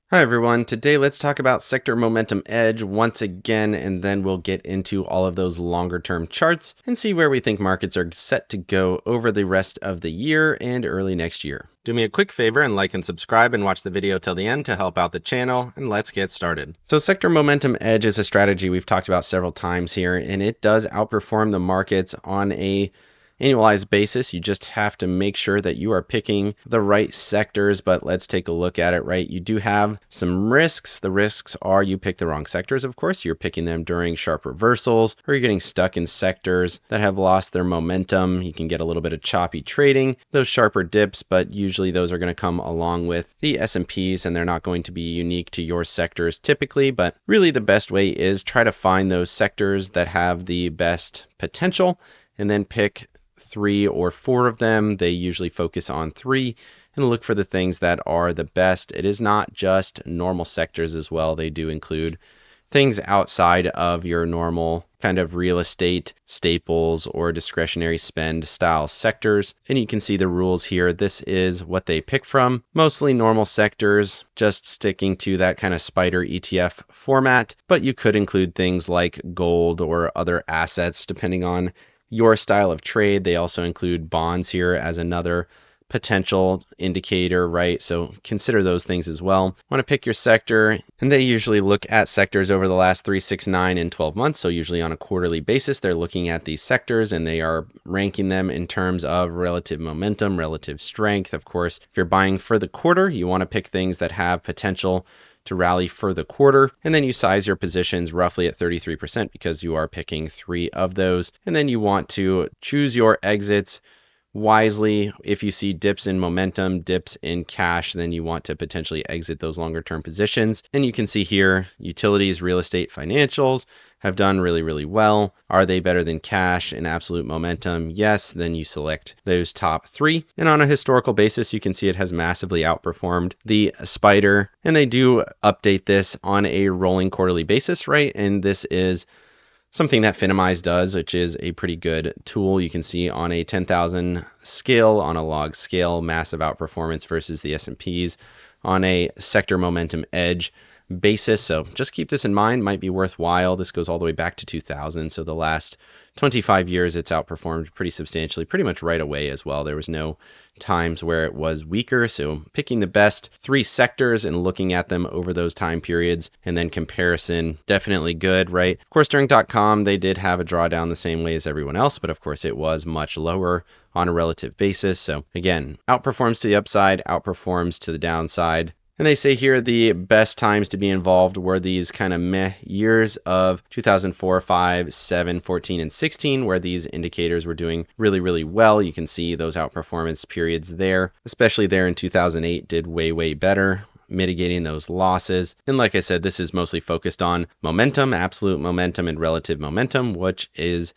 Hi everyone, today let's talk about sector momentum edge once again, and then we'll get into all of those longer term charts and see where we think markets are set to go over the rest of the year and early next year. Do me a quick favor and like and subscribe and watch the video till the end to help out the channel, and let's get started. So sector momentum edge is a strategy we've talked about several times here, and it does outperform the markets on a annualized basis. You just have to make sure that you are picking the right sectors, but let's take a look at it, right? You do have some risks. The risks are you pick the wrong sectors, of course. You're picking them during sharp reversals, or you're getting stuck in sectors that have lost their momentum. You can get a little bit of choppy trading, those sharper dips, but usually those are going to come along with the S&Ps, and they're not going to be unique to your sectors typically, but really the best way is try to find those sectors that have the best potential and then pick 3 or 4 of them. They usually focus on 3 and look for the things that are the best. It is not just normal sectors as well. They do include things outside of your normal kind of real estate staples or discretionary spend style sectors. And you can see the rules here. This is what they pick from. Mostly normal sectors, just sticking to that kind of spider ETF format. But you could include things like gold or other assets depending on your style of trade. They also include bonds here as another potential indicator, right? So consider those things as well. Want to pick your sector, and they usually look at sectors over the last 3, 6, 9, and 12 months. So usually on a quarterly basis, they're looking at these sectors and they are ranking them in terms of relative momentum, relative strength. Of course, if you're buying for the quarter, you want to pick things that have potential to rally for the quarter, and then you size your positions roughly at 33% because you are picking 3 of those. And then you want to choose your exits wisely. If you see dips in momentum, dips in cash, then you want to potentially exit those longer term positions. And you can see here, utilities, real estate, financials have done really well. Are they better than cash in absolute momentum? Yes. Then you select those top 3. And on a historical basis, you can see it has massively outperformed the spider. And they do update this on a rolling quarterly basis, right? And this is something that Finimize does, which is a pretty good tool. You can see on a 10,000 scale, on a log scale, massive outperformance versus the S&Ps on a sector momentum edge basis. So just keep this in mind, might be worthwhile. This goes all the way back to 2000. So the last 25 years, it's outperformed pretty substantially, pretty much right away as well. There was no times where it was weaker. So picking the best 3 sectors and looking at them over those time periods, and then comparison, definitely good, right? Of course, during .com, they did have a drawdown the same way as everyone else, but of course it was much lower on a relative basis. So again, outperforms to the upside, outperforms to the downside. And they say here the best times to be involved were these kind of meh years of 2004, 5, 7, 14, and 16, where these indicators were doing really well. You can see those outperformance periods there, especially there in 2008 did way better, mitigating those losses. And like I said, this is mostly focused on momentum, absolute momentum, and relative momentum, which is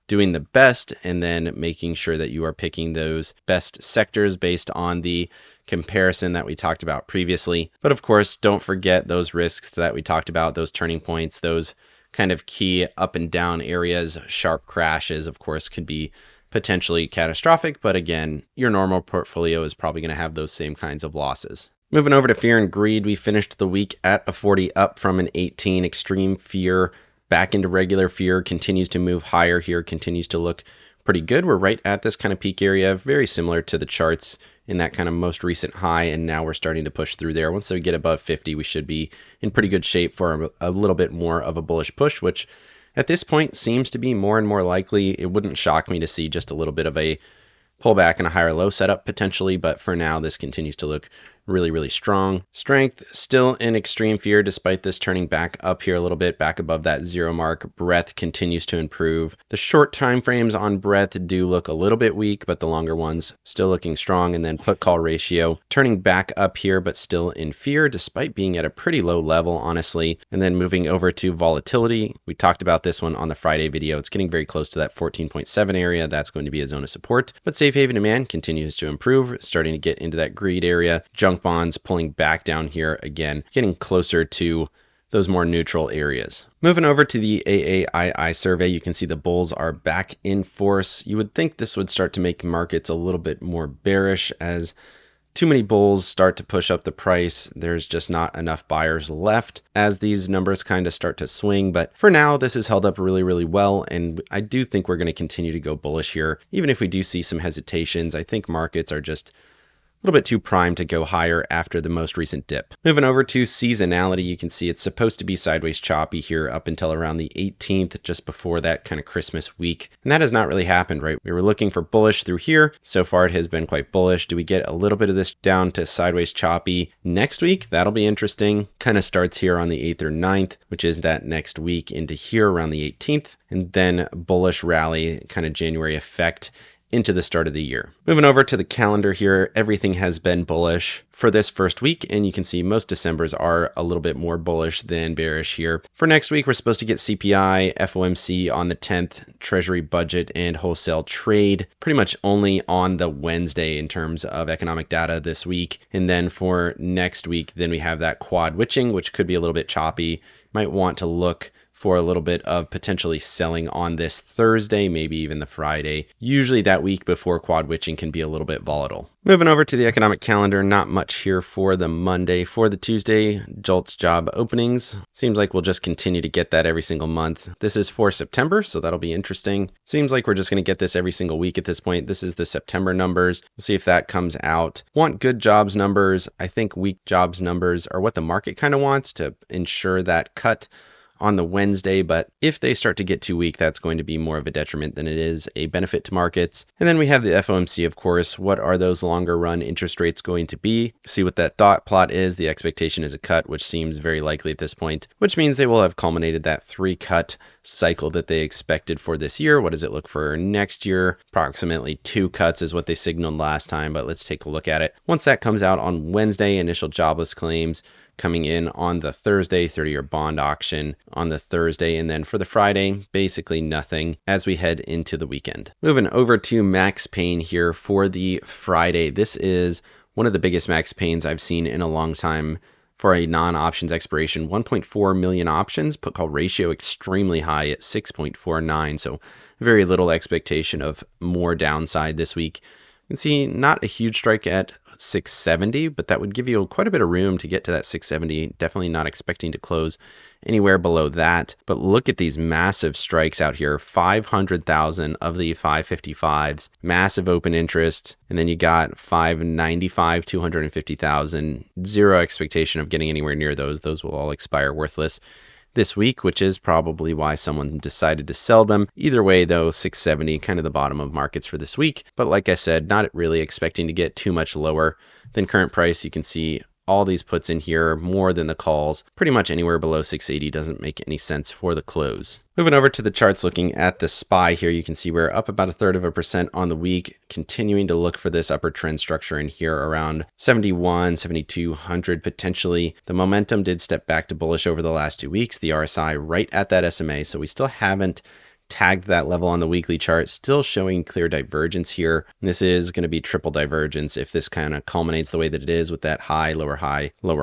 doing the best, and then making sure that you are picking those best sectors based on the comparison that we talked about previously. But of course, don't forget those risks that we talked about, those turning points, those kind of key up and down areas. Sharp crashes, of course, could be potentially catastrophic, but again, your normal portfolio is probably going to have those same kinds of losses. Moving over to fear and greed, we finished the week at a 40 up from an 18. Extreme fear back into regular fear, continues to move higher here, continues to look pretty good. We're right at this kind of peak area, very similar to the charts in that kind of most recent high, and now we're starting to push through there. Once we get above 50, we should be in pretty good shape for a little bit more of a bullish push, which at this point seems to be more and more likely. It wouldn't shock me to see just a little bit of a pullback and a higher low setup potentially, but for now this continues to look really strong. Strength still in extreme fear despite this turning back up here a little bit, back above that 0 mark. Breadth continues to improve. The short time frames on breadth do look a little bit weak, but the longer ones still looking strong. And then put call ratio turning back up here, but still in fear despite being at a pretty low level, honestly. And then moving over to volatility, we talked about this one on the Friday video. It's getting very close to that 14.7 area. That's going to be a zone of support, but safe haven demand continues to improve, starting to get into that greed area. Junk bonds pulling back down here again, getting closer to those more neutral areas. Moving over to the AAII survey, you can see the bulls are back in force. You would think this would start to make markets a little bit more bearish as too many bulls start to push up the price. There's just not enough buyers left as these numbers kind of start to swing. But for now, this has held up really, really well. And I do think we're going to continue to go bullish here. Even if we do see some hesitations, I think markets are just a little bit too primed to go higher after the most recent dip. Moving over to seasonality, you can see it's supposed to be sideways choppy here up until around the 18th, just before that kind of Christmas week. And that has not really happened, right? We were looking for bullish through here. So far, it has been quite bullish. Do we get a little bit of this down to sideways choppy next week? That'll be interesting. Kind of starts here on the 8th or 9th, which is that next week into here around the 18th, and then bullish rally, kind of January effect into the start of the year. Moving over to the calendar here, everything has been bullish for this first week, and you can see most Decembers are a little bit more bullish than bearish here. For next week, we're supposed to get CPI, FOMC on the 10th, Treasury budget, and wholesale trade, pretty much only on the Wednesday in terms of economic data this week. And then for next week, then we have that quad witching, which could be a little bit choppy. Might want to look for a little bit of potentially selling on this Thursday, maybe even the Friday. Usually that week before quad witching can be a little bit volatile. Moving over to the economic calendar, not much here for the Monday. For the Tuesday, JOLTS job openings. Seems like we'll just continue to get that every single month. This is for September, so that'll be interesting. Seems like we're just going to get this every single week at this point. This is the September numbers. We'll see if that comes out. Want good jobs numbers. I think weak jobs numbers are what the market kind of wants to ensure that cut on the Wednesday, but if they start to get too weak, that's going to be more of a detriment than it is a benefit to markets. And then we have the FOMC, of course. What are those longer run interest rates going to be? See what that dot plot is. The expectation is a cut, which seems very likely at this point, which means they will have culminated that 3-cut cycle that they expected for this year. What does it look for next year? Approximately 2 cuts is what they signaled last time, but let's take a look at it. Once that comes out on Wednesday, initial jobless claims coming in on the Thursday, 30-year bond auction on the Thursday, and then for the Friday, basically nothing as we head into the weekend. Moving over to max pain here for the Friday. This is one of the biggest max pains I've seen in a long time for a non-options expiration. 1.4 million options, put call ratio extremely high at 6.49, so very little expectation of more downside this week. You can see not a huge strike at 670, but that would give you quite a bit of room to get to that 670. Definitely not expecting to close anywhere below that. But look at these massive strikes out here. 500,000 of the 555s, massive open interest. And then you got 595, 250,000, zero expectation of getting anywhere near those. Those will all expire worthless this week, which is probably why someone decided to sell them. Either way, though, 670, kind of the bottom of markets for this week. But like I said, not really expecting to get too much lower than current price. You can see all these puts in here, more than the calls. Pretty much anywhere below 680 doesn't make any sense for the close. Moving over to the charts, looking at the SPY here, you can see we're up about 1/3% on the week, continuing to look for this upper trend structure in here around 71, 7200 potentially. The momentum did step back to bullish over the last 2 weeks. The RSI right at that SMA, so we still haven't tagged that level on the weekly chart, still showing clear divergence here. And this is going to be triple divergence if this kind of culminates the way that it is with that high, lower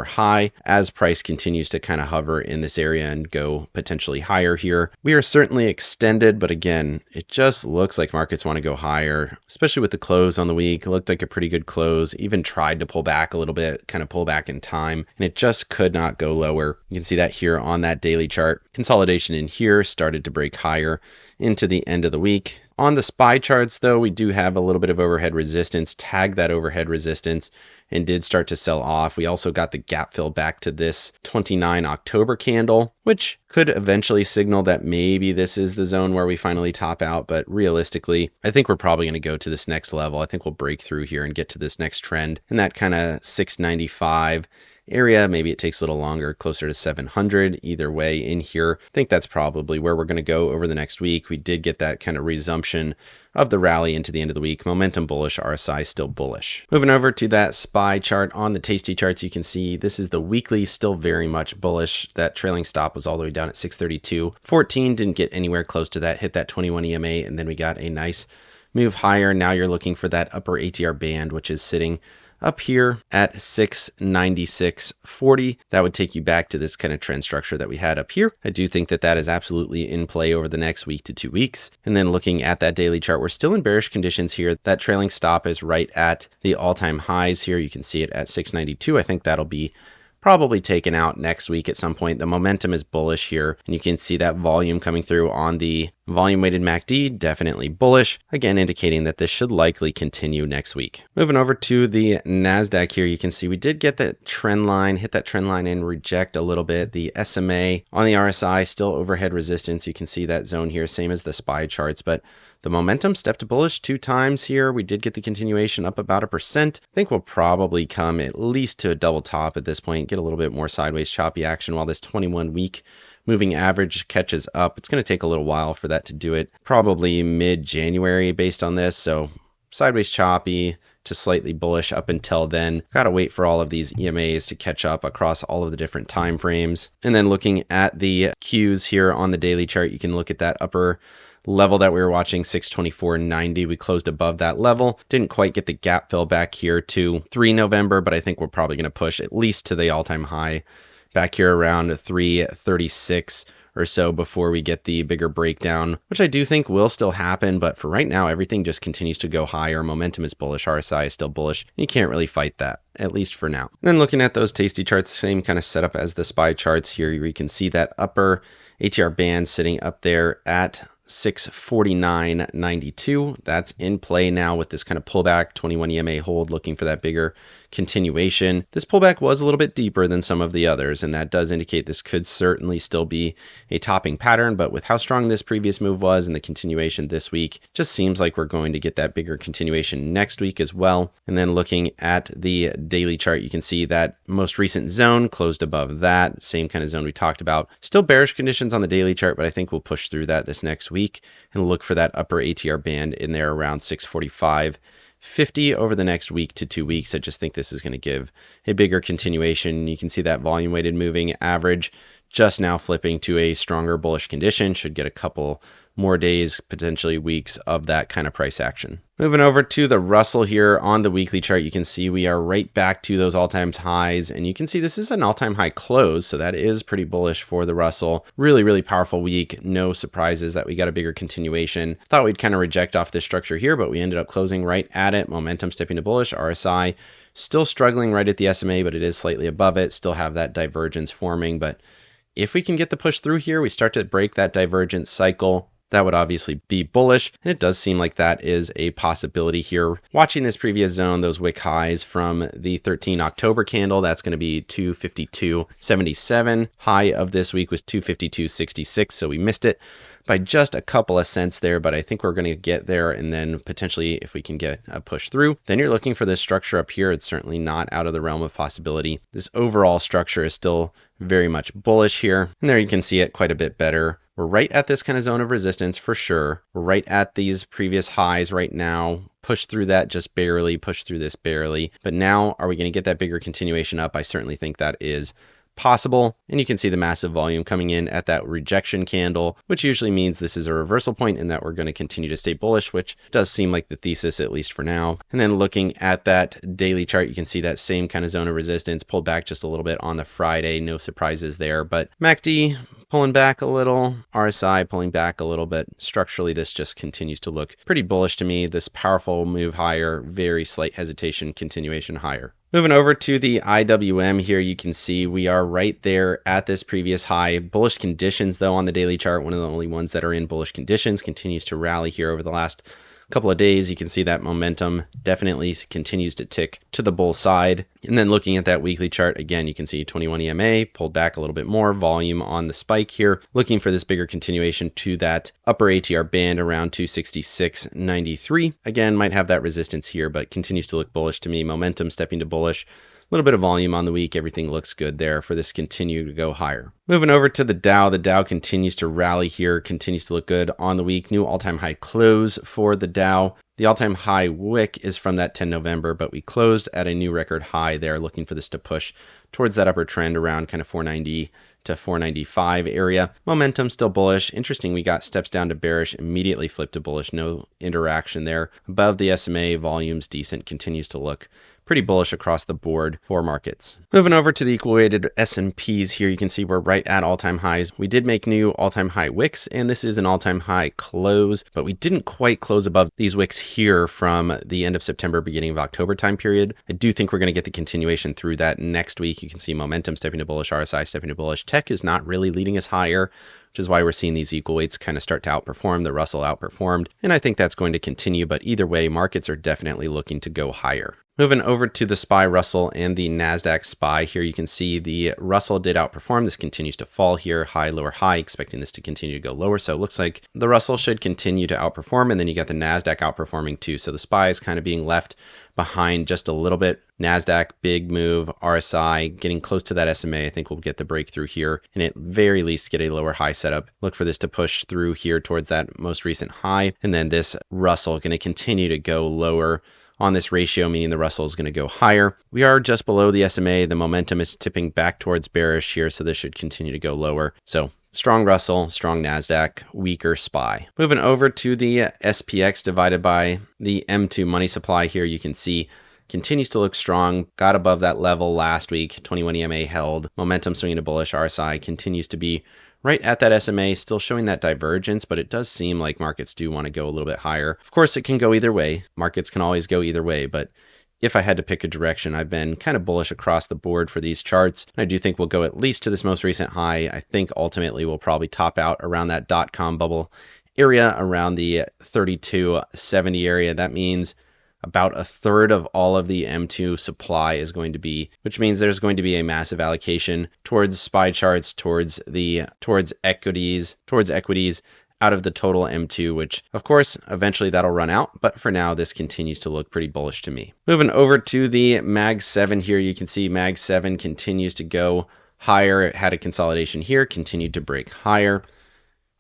high, as price continues to kind of hover in this area and go potentially higher here. We are certainly extended, but again, it just looks like markets want to go higher, especially with the close on the week. It looked like a pretty good close, even tried to pull back a little bit, kind of pull back in time, and it just could not go lower. You can see that here on that daily chart. Consolidation in here started to break higher into the end of the week. On the SPY charts, though, we do have a little bit of overhead resistance, tagged that overhead resistance, and did start to sell off. We also got the gap fill back to this 29 October candle, which could eventually signal that maybe this is the zone where we finally top out. But realistically, I think we're probably going to go to this next level. I think we'll break through here and get to this next trend in that kind of 695 area. Maybe it takes a little longer, closer to 700. Either way, in here, I think that's probably where we're going to go over the next week. We did get that kind of resumption of the rally into the end of the week. Momentum bullish, RSI still bullish. Moving over to that SPY chart on the Tasty charts, you can see this is the weekly, still very much bullish. That trailing stop was all the way down at 632.14. Didn't get anywhere close to that, hit that 21 EMA, and then we got a nice move higher. Now you're looking for that upper ATR band, which is sitting up here at 696.40. That would take you back to this kind of trend structure that we had up here. I do think that that is absolutely in play over the next week to 2 weeks. And then looking at that daily chart, we're still in bearish conditions here. That trailing stop is right at the all-time highs here. You can see it at 692. I think that'll be probably taken out next week at some point. The momentum is bullish here, and you can see that volume coming through on the volume weighted MACD, definitely bullish, again indicating that this should likely continue next week. Moving over to the NASDAQ here, you can see we did get that trend line, hit that trend line and reject a little bit. The SMA on the RSI still overhead resistance. You can see that zone here, same as the SPY charts, but the momentum stepped bullish 2 times here. We did get the continuation up about 1%. I think we'll probably come at least to a double top at this point, get a little bit more sideways choppy action while this 21-week moving average catches up. It's going to take a little while for that to do it, probably mid-January based on this. So sideways choppy to slightly bullish up until then. Got to wait for all of these EMAs to catch up across all of the different time frames. And then looking at the Qs here on the daily chart, you can look at that upper level that we were watching, 624.90. We closed above that level. Didn't quite get the gap fill back here to 3 November, but I think we're probably going to push at least to the all-time high back here around 336 or so before we get the bigger breakdown, which I do think will still happen. But for right now, everything just continues to go higher. Momentum is bullish. RSI is still bullish. You can't really fight that, at least for now. And then looking at those Tasty charts, same kind of setup as the SPY charts here. You can see that upper ATR band sitting up there at 649.92. That's in play now with this kind of pullback, 21 EMA hold, looking for that bigger continuation. This pullback was a little bit deeper than some of the others, and that does indicate this could certainly still be a topping pattern, but with how strong this previous move was and the continuation this week, just seems like we're going to get that bigger continuation next week as well. And then looking at the daily chart, you can see that most recent zone closed above that, same kind of zone we talked about. Still bearish conditions on the daily chart, but I think we'll push through that this next week and look for that upper ATR band in there around 645.50 over the next week to 2 weeks. I just think this is going to give a bigger continuation. You can see that volume weighted moving average just now flipping to a stronger bullish condition. Should get a couple more days, potentially weeks of that kind of price action. Moving over to the Russell here on the weekly chart, you can see we are right back to those all-time highs, and you can see this is an all-time high close, so that is pretty bullish for the Russell. Really, really powerful week. No surprises that we got a bigger continuation. Thought we'd kind of reject off this structure here, but we ended up closing right at it. Momentum stepping to bullish. RSI still struggling right at the SMA, but it is slightly above it. Still have that divergence forming, but if we can get the push through here, we start to break that divergence cycle. That would obviously be bullish, and it does seem like that is a possibility here. Watching this previous zone, those wick highs from the 13 October candle, that's going to be 252.77. High of this week was 252.66, so we missed it by just a couple of cents there, but I think we're going to get there, and then potentially if we can get a push through, then you're looking for this structure up here. It's certainly not out of the realm of possibility. This overall structure is still very much bullish here, and there you can see it quite a bit better. We're right at this kind of zone of resistance for sure. We're right at these previous highs right now. Push through that just barely, push through this barely. But now, are we going to get that bigger continuation up? I certainly think that is possible, and you can see the massive volume coming in at that rejection candle, which usually means this is a reversal point and that we're going to continue to stay bullish, which does seem like the thesis, at least for now. And then looking at that daily chart, you can see that same kind of zone of resistance pulled back just a little bit on the Friday. No surprises there, but MACD pulling back a little, RSI pulling back a little bit. Structurally, this just continues to look pretty bullish to me. This powerful move higher, very slight hesitation, continuation higher. Moving over to the IWM here, you can see we are right there at this previous high. Bullish conditions, though, on the daily chart, one of the only ones that are in bullish conditions, continues to rally here over the last couple of days. You can see that momentum definitely continues to tick to the bull side. And then looking at that weekly chart, again, you can see 21 EMA pulled back a little bit more, volume on the spike here, looking for this bigger continuation to that upper ATR band around 266.93. Again, might have that resistance here, but continues to look bullish to me. Momentum stepping to bullish. A little bit of volume on the week. Everything looks good there for this continue to go higher. Moving over to the Dow. The Dow continues to rally here, continues to look good on the week. New all-time high close for the Dow. The all-time high wick is from that 10 November, but we closed at a new record high there, looking for this to push towards that upper trend around kind of 490 to 495 area. Momentum still bullish. Interesting, we got steps down to bearish, immediately flipped to bullish. No interaction there. Above the SMA, volumes decent, continues to look pretty bullish across the board for markets. Moving over to the equal weighted S&Ps here, you can see we're right at all-time highs. We did make new all-time high wicks, and this is an all-time high close, but we didn't quite close above these wicks here from the end of September, beginning of October time period. I do think we're going to get the continuation through that next week. You can see momentum stepping to bullish, RSI stepping to bullish. Tech is not really leading us higher, which is why we're seeing these equal weights kind of start to outperform. The Russell outperformed, and I think that's going to continue, but either way, markets are definitely looking to go higher. Moving over to the SPY Russell and the NASDAQ SPY here, you can see the Russell did outperform. This continues to fall here, high, lower, high, expecting this to continue to go lower. So it looks like the Russell should continue to outperform, and then you got the NASDAQ outperforming too. So the SPY is kind of being left behind just a little bit. NASDAQ, big move, RSI, getting close to that SMA. I think we'll get the breakthrough here, and at very least get a lower high setup. Look for this to push through here towards that most recent high, and then this Russell going to continue to go lower on this ratio, meaning the Russell is going to go higher. We are just below the SMA. The momentum is tipping back towards bearish here, so this should continue to go lower. So strong Russell, strong NASDAQ, weaker SPY. Moving over to the SPX divided by the M2 money supply here, you can see continues to look strong, got above that level last week, 21 EMA held, momentum swinging to bullish, RSI continues to be right at that SMA, still showing that divergence, but it does seem like markets do want to go a little bit higher. Of course, it can go either way. Markets can always go either way, but if I had to pick a direction, I've been kind of bullish across the board for these charts. I do think we'll go at least to this most recent high. I think ultimately we'll probably top out around that .com bubble area, around the 3270 area. That means about a third of all of the M2 supply is going to be, which means there's going to be a massive allocation towards SPY charts, towards equities out of the total M2, which of course eventually that'll run out, but for now this continues to look pretty bullish to me. Moving over to the Mag 7 here, you can see Mag 7 continues to go higher. It had a consolidation here, continued to break higher.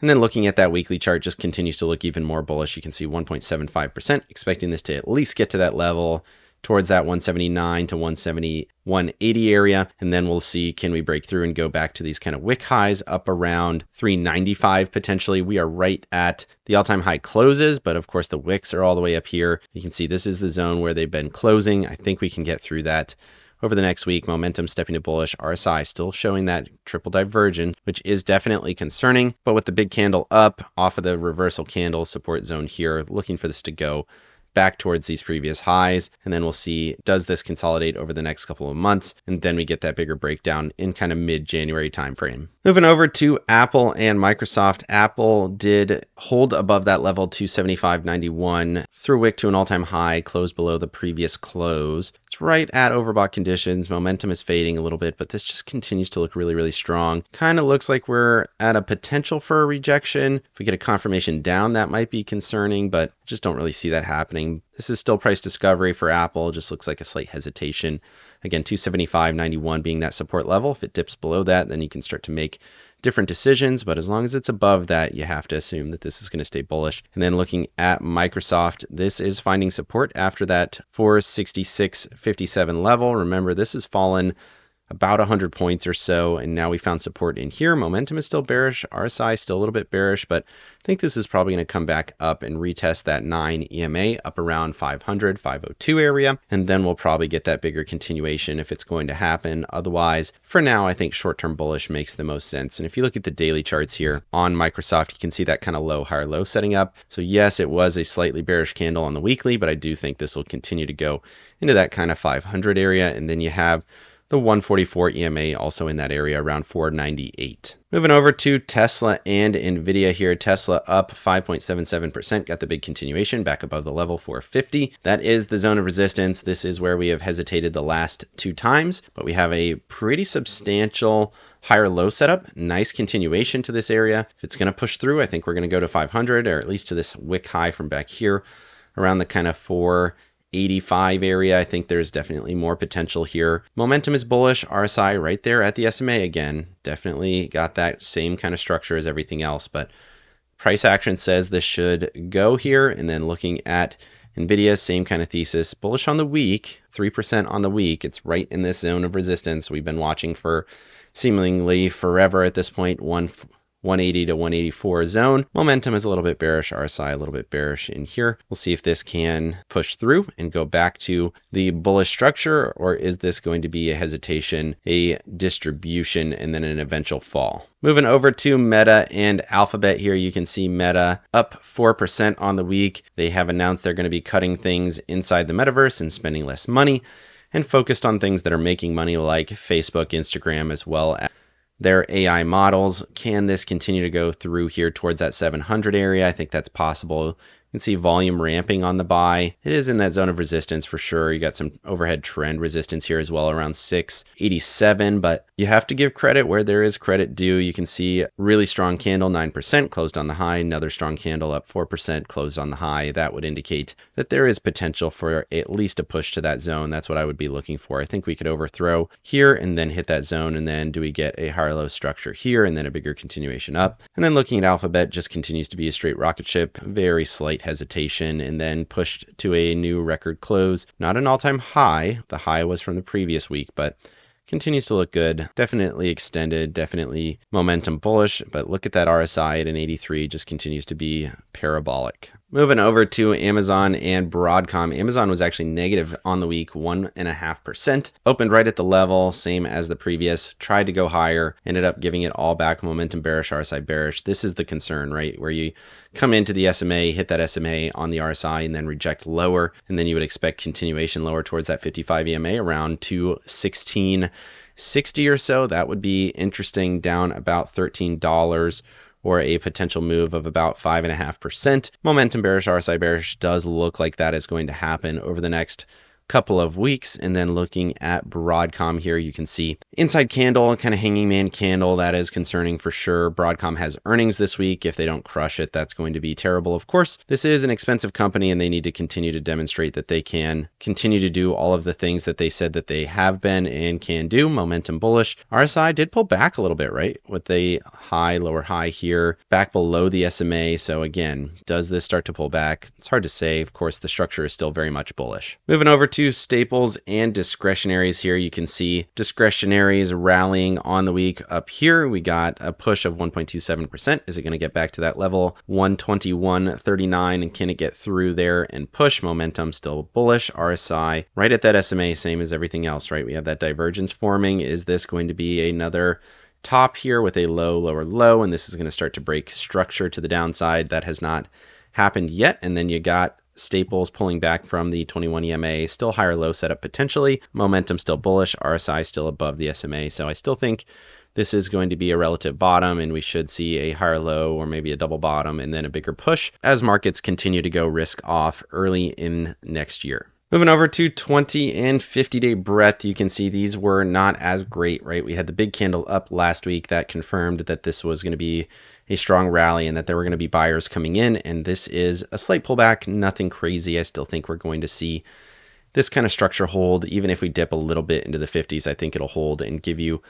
And then looking at that weekly chart, just continues to look even more bullish. You can see 1.75%, expecting this to at least get to that level towards that 179 to 170, 180 area. And then we'll see, can we break through and go back to these kind of wick highs up around 395 potentially. We are right at the all-time high closes, but of course the wicks are all the way up here. You can see this is the zone where they've been closing. I think we can get through that over the next week. Momentum stepping to bullish, RSI still showing that triple divergence, which is definitely concerning, but with the big candle up off of the reversal candle support zone here, looking for this to go back towards these previous highs, and then we'll see, does this consolidate over the next couple of months, and then we get that bigger breakdown in kind of mid-January timeframe. Moving over to Apple and Microsoft. Apple did hold above that level 275.91 through wick to an all-time high, closed below the previous close. It's right at overbought conditions. Momentum is fading a little bit, but this just continues to look really, really strong. Kind of looks like we're at a potential for a rejection. If we get a confirmation down, that might be concerning, but just don't really see that happening. This is still price discovery for Apple. Just looks like a slight hesitation. Again, 275.91 being that support level. If it dips below that, then you can start to make different decisions. But as long as it's above that, you have to assume that this is going to stay bullish. And then looking at Microsoft, this is finding support after that 466.57 level. Remember, this has fallen about 100 points or so, and now we found support in here. Momentum is still bearish, RSI still a little bit bearish, but I think this is probably going to come back up and retest that 9 EMA up around 500, 502 area, and then we'll probably get that bigger continuation if it's going to happen. Otherwise, for now, I think short-term bullish makes the most sense. And if you look at the daily charts here on Microsoft, you can see that kind of low, higher, low setting up. So yes, it was a slightly bearish candle on the weekly, but I do think this will continue to go into that kind of 500 area, and then you have the 144 EMA also in that area around 498. Moving over to Tesla and NVIDIA here. Tesla up 5.77%, got the big continuation back above the level 450. That is the zone of resistance. This is where we have hesitated the last 2 times, but we have a pretty substantial higher low setup. Nice continuation to this area. If it's going to push through, I think we're going to go to 500, or at least to this wick high from back here around the kind of 485 area. I think there's definitely more potential here. Momentum is bullish. RSI right there at the SMA again. Definitely got that same kind of structure as everything else, but price action says this should go here. And then looking at NVIDIA, same kind of thesis. Bullish on the week, 3% on the week. It's right in this zone of resistance we've been watching for seemingly forever at this point. 180 to 184 zone. Momentum is a little bit bearish, RSI a little bit bearish in here. We'll see if this can push through and go back to the bullish structure, or is this going to be a hesitation, a distribution, and then an eventual fall. Moving over to Meta and Alphabet here, you can see Meta up 4% on the week. They have announced they're going to be cutting things inside the metaverse and spending less money, and focused on things that are making money like Facebook, Instagram, as well as their AI models. Can this continue to go through here towards that 700 area? I think that's possible. You can see volume ramping on the buy. It is in that zone of resistance for sure. You got some overhead trend resistance here as well around 687, but you have to give credit where there is credit due. You can see really strong candle, 9%, closed on the high. Another strong candle up 4%, closed on the high. That would indicate that there is potential for at least a push to that zone. That's what I would be looking for. I think we could overthrow here and then hit that zone, and then do we get a higher low structure here and then a bigger continuation up? And then looking at Alphabet, just continues to be a straight rocket ship, very slight hesitation, and then pushed to a new record close. Not an all-time high. The high was from the previous week, but continues to look good. Definitely extended, definitely momentum bullish, but look at that RSI at an 83, just continues to be parabolic. Moving over to Amazon and Broadcom. Amazon was actually negative on the week, 1.5%. Opened right at the level, same as the previous. Tried to go higher, ended up giving it all back. Momentum bearish, RSI bearish. This is the concern, right? Where you come into the SMA, hit that SMA on the RSI, and then reject lower, and then you would expect continuation lower towards that 55 EMA around 216.60 or so. That would be interesting, down about $13, or a potential move of about 5.5%. Momentum bearish, RSI bearish does look like that is going to happen over the next couple of weeks. And then looking at Broadcom here, you can see inside candle, kind of hanging man candle. That is concerning for sure. Broadcom has earnings this week. If they don't crush it, that's going to be terrible. Of course, this is an expensive company, and they need to continue to demonstrate that they can continue to do all of the things that they said that they have been and can do. Momentum bullish. RSI did pull back a little bit, right? With the high, lower high here, back below the SMA. So again, does this start to pull back? It's hard to say. Of course, the structure is still very much bullish. Moving over to staples and discretionaries here, you can see discretionaries rallying on the week. Up here, we got a push of 1.27%. Is it going to get back to that level? 121.39, and can it get through there and push? Momentum still bullish. RSI right at that SMA, same as everything else, right? We have that divergence forming. Is this going to be another top here with a low, lower low, and this is going to start to break structure to the downside? That has not happened yet. And then you got staples pulling back from the 21 EMA, still higher low setup potentially. Momentum still bullish, RSI still above the SMA. So I still think this is going to be a relative bottom, and we should see a higher low or maybe a double bottom and then a bigger push as markets continue to go risk off early in next year. Moving over to 20 and 50-day breadth, you can see these were not as great, right? We had the big candle up last week that confirmed that this was going to be a strong rally and that there were going to be buyers coming in, and this is a slight pullback, nothing crazy. I still think we're going to see this kind of structure hold. Even if we dip a little bit into the 50s, I think it'll hold and give you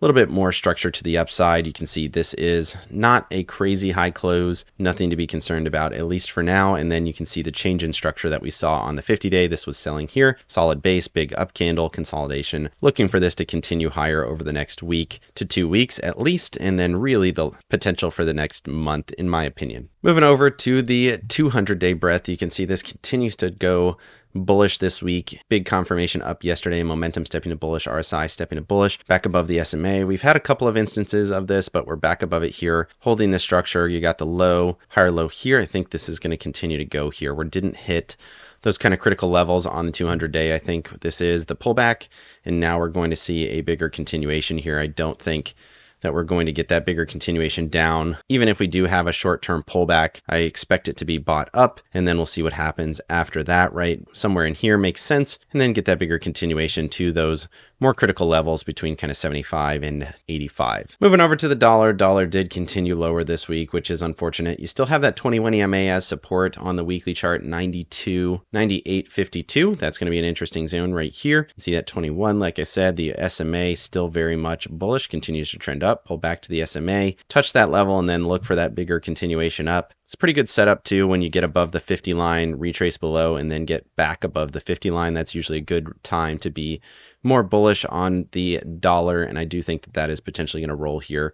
a little bit more structure to the upside. You can see this is not a crazy high close, nothing to be concerned about, at least for now. And then you can see the change in structure that we saw on the 50-day. This was selling here, solid base, big up candle, consolidation, looking for this to continue higher over the next week to 2 weeks at least, and then really the potential for the next month, in my opinion. Moving over to the 200-day breadth, you can see this continues to go bullish this week. Big confirmation up yesterday. Momentum stepping to bullish, RSI stepping to bullish, back above the SMA. We've had a couple of instances of this, but we're back above it here, holding the structure. You got the low, higher low here. I think this is going to continue to go here. We didn't hit those kind of critical levels on the 200-day. I think this is the pullback, and now we're going to see a bigger continuation here. I don't think that we're going to get that bigger continuation down. Even if we do have a short-term pullback, I expect it to be bought up, and then we'll see what happens after that, right? Somewhere in here makes sense, and then get that bigger continuation to those more critical levels between kind of 75 and 85. Moving over to the dollar. Dollar did continue lower this week, which is unfortunate. You still have that 21 EMA as support on the weekly chart, 98.52. That's going to be an interesting zone right here. You see that 21, like I said, the SMA still very much bullish, continues to trend up, pull back to the SMA, touch that level, and then look for that bigger continuation up. It's a pretty good setup too when you get above the 50 line, retrace below, and then get back above the 50 line. That's usually a good time to be more bullish on the dollar, and I do think that that is potentially going to roll here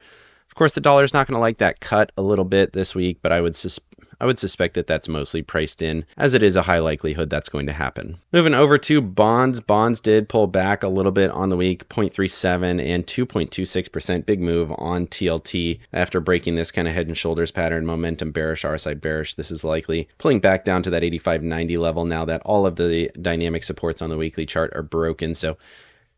Of course, the dollar is not going to like that cut a little bit this week, but I would suspect that that's mostly priced in, as it is a high likelihood that's going to happen. Moving over to bonds. Bonds did pull back a little bit on the week, 0.37 and 2.26%. Big move on TLT after breaking this kind of head and shoulders pattern. Momentum bearish, RSI bearish. This is likely pulling back down to that 85.90 level now that all of the dynamic supports on the weekly chart are broken. So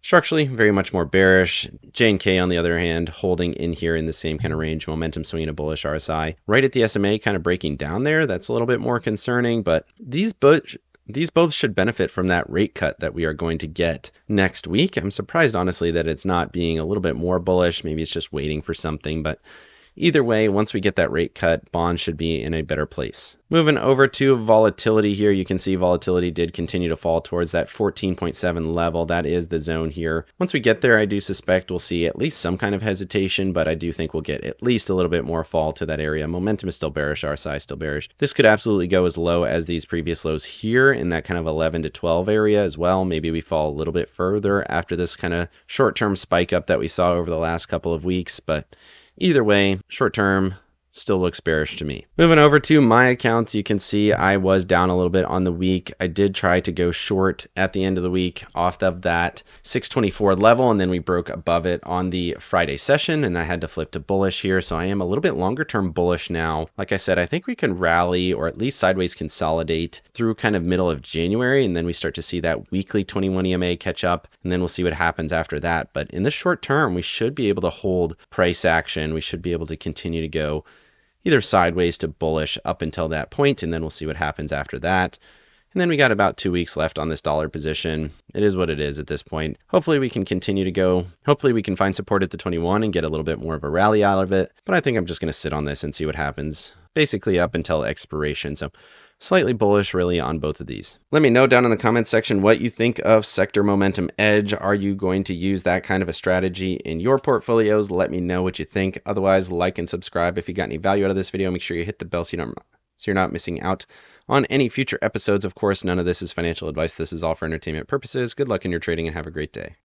structurally, very much more bearish. J&K, on the other hand, holding in here in the same kind of range. Momentum swinging a bullish RSI. Right at the SMA, kind of breaking down there. That's a little bit more concerning, but these both should benefit from that rate cut that we are going to get next week. I'm surprised, honestly, that it's not being a little bit more bullish. Maybe it's just waiting for something, but either way, once we get that rate cut, bonds should be in a better place. Moving over to volatility here, you can see volatility did continue to fall towards that 14.7 level. That is the zone here. Once we get there, I do suspect we'll see at least some kind of hesitation, but I do think we'll get at least a little bit more fall to that area. Momentum is still bearish, RSI is still bearish. This could absolutely go as low as these previous lows here in that kind of 11 to 12 area as well. Maybe we fall a little bit further after this kind of short-term spike up that we saw over the last couple of weeks, but either way, short term still looks bearish to me. Moving over to my accounts, you can see I was down a little bit on the week. I did try to go short at the end of the week off of that 624 level, and then we broke above it on the Friday session, and I had to flip to bullish here. So I am a little bit longer term bullish now. Like I said, I think we can rally or at least sideways consolidate through kind of middle of January, and then we start to see that weekly 21 EMA catch up, and then we'll see what happens after that. But in the short term, we should be able to hold price action. We should be able to continue to go either sideways to bullish up until that point, and then we'll see what happens after that. And then we got about 2 weeks left on this dollar position. It is what it is at this point. Hopefully we can continue to go. Hopefully we can find support at the 21 and get a little bit more of a rally out of it. But I think I'm just going to sit on this and see what happens, basically up until expiration. So slightly bullish really on both of these. Let me know down in the comments section what you think of sector momentum edge. Are you going to use that kind of a strategy in your portfolios? Let me know what you think. Otherwise, like and subscribe if you got any value out of this video. Make sure you hit the bell so you're not missing out on any future episodes. Of course, none of this is financial advice. This is all for entertainment purposes. Good luck in your trading and have a great day.